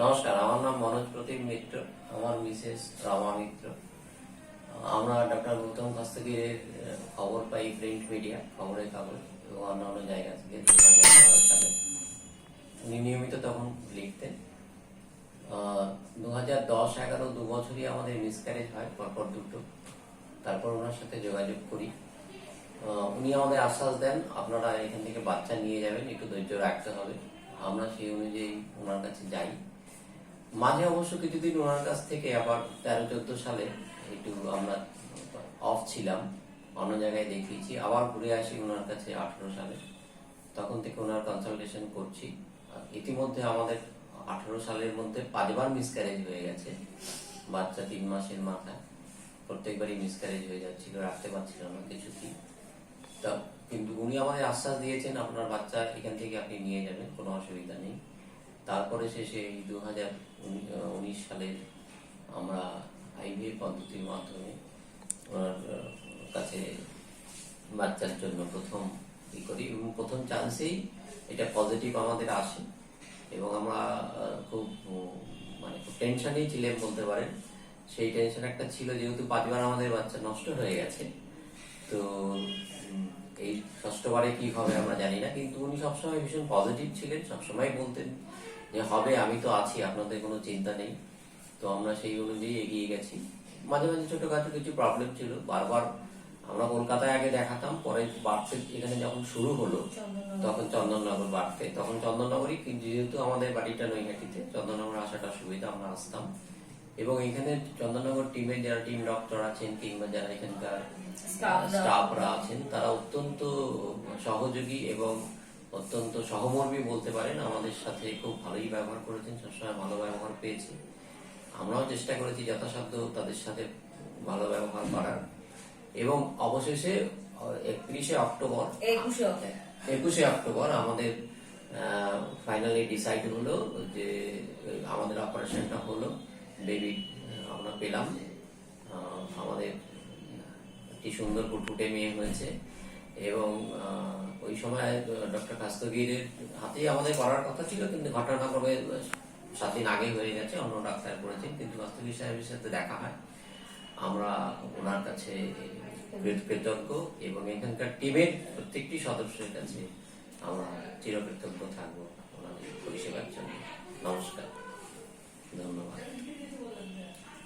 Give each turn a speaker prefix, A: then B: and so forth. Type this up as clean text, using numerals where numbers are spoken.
A: নমস্কার, আমার নাম মনোজ প্রতীক মিত্র, আমার মিসেস রমা মিত্র। আমরা ডক্টর গৌতম কাস্তগীরের খবর পাই প্রিন্ট মিডিয়া, খবরের কাগজ এবং অন্যান্য জায়গা থেকে 2012 সালে। উনি নিয়মিত তখন লিখতেন। 2010-11 দু বছরই আমাদের মিসক্যারেজ হয়, পরপর দুটো। তারপর ওনার সাথে যোগাযোগ করি। উনি আমাদের আশ্বাস দেন, আপনারা এখান থেকে বাচ্চা নিয়ে যাবেন, একটু ধৈর্য রাখতে হবে। আমরা সেই অনুযায়ী ওনার কাছে যাই। মাঝে অবশ্য কিছুদিন ওনার কাছ থেকে আবার 13-14 সালে একটু আমরা অফ ছিলাম, অন্য জায়গায় দেখিয়েছি, আবার ঘুরে আসি ওনার কাছে 18 সালে। তখন থেকে ওনার কনসালটেশন করছি। ইতিমধ্যে আমাদের 18 সালের মধ্যে 5 বার মিসক্যারেজ হয়ে গেছে। বাচ্চা 3 মাসের মাথায় প্রত্যেকবারই মিসক্যারেজ হয়ে যাচ্ছিল, রাখতে পারছিল না কিছুতেই। তা কিন্তু উনি আমাদের আশ্বাস দিয়েছেন, আপনার বাচ্চা এখান থেকে আপনি নিয়ে যাবেন, কোনো অসুবিধা নেই। তারপরে শেষে এই 2019 সালে আমরা আইভিএফ পদ্ধতির মাধ্যমে ওনার কাছে বাচ্চার জন্য প্রথম ই করি এবং প্রথম চান্সেই এটা পজিটিভ আমাদের আসে এবং আমরা খুব খুব টেনশনেই ছিলেন বলতে পারেন। সেই টেনশন একটা ছিল, যেহেতু 5 বার আমাদের বাচ্চা নষ্ট হয়ে গেছে, তো এই ষষ্ঠবারে কি হবে আমরা জানি না। কিন্তু উনি সবসময় ভীষণ পজিটিভ ছিলেন, সবসময় বলতেন যে হবে, আমি তো আছি, আপনাদের কোনো চিন্তা নেই। তো আমরা সেই অনুযায়ী এগিয়ে গেছি। মাঝে মাঝে ছোটখাটো কিছু প্রবলেম ছিল, বারবার আমরা কলকাতায় আগে দেখাতাম, পরে বাড়তে এখানে যখন শুরু হলো তখন চন্দননগর বাড়তে, তখন চন্দননগরই, যেহেতু আমাদের বাড়িটা নৈহাটিতে, চন্দননগর আসাটা সুবিধা, আমরা আসতাম। এবং এখানে চন্দননগর টিমের যারা টিম ডক্টর আছেন কিংবা যারা এখানকার স্টাফরা আছেন, তারা অত্যন্ত সহযোগী এবং অত্যন্ত সহমর্মী বলতে পারেন। আমাদের সাথে খুব ভালোই ব্যবহার করেছেন, সবসময় ভালো ব্যবহার পেয়েছি। আমরাও চেষ্টা করেছি যথাসাধ্য তাদের সাথে ভালো ব্যবহার করার। এবং অবশেষে 21শে অক্টোবর আমাদের ফাইনালি ডিসাইড হলো যে আমাদের অপারেশনটা হলো, বেবি আমরা পেলাম। আমাদের একটি সুন্দর ফুটফুটে মেয়ে হয়েছে এবং ওই সময় ডক্টর কাস্তগীরের হাতেই আমাদের করার কথা ছিল, কিন্তু ঘটনাক্রমে 7 দিন আগে হয়ে গেছে, অন্য ডাক্তার করেছেন। কিন্তু কাস্তগীর সাহেবের সাথে দেখা হয়, আমরা ওনার কাছে কৃতজ্ঞ এবং এখানকার টিমের প্রত্যেকটি সদস্যের কাছে আমরা চিরকৃতজ্ঞ থাকবো ওনাদের পরিষেবার জন্য। নমস্কার, ধন্যবাদ।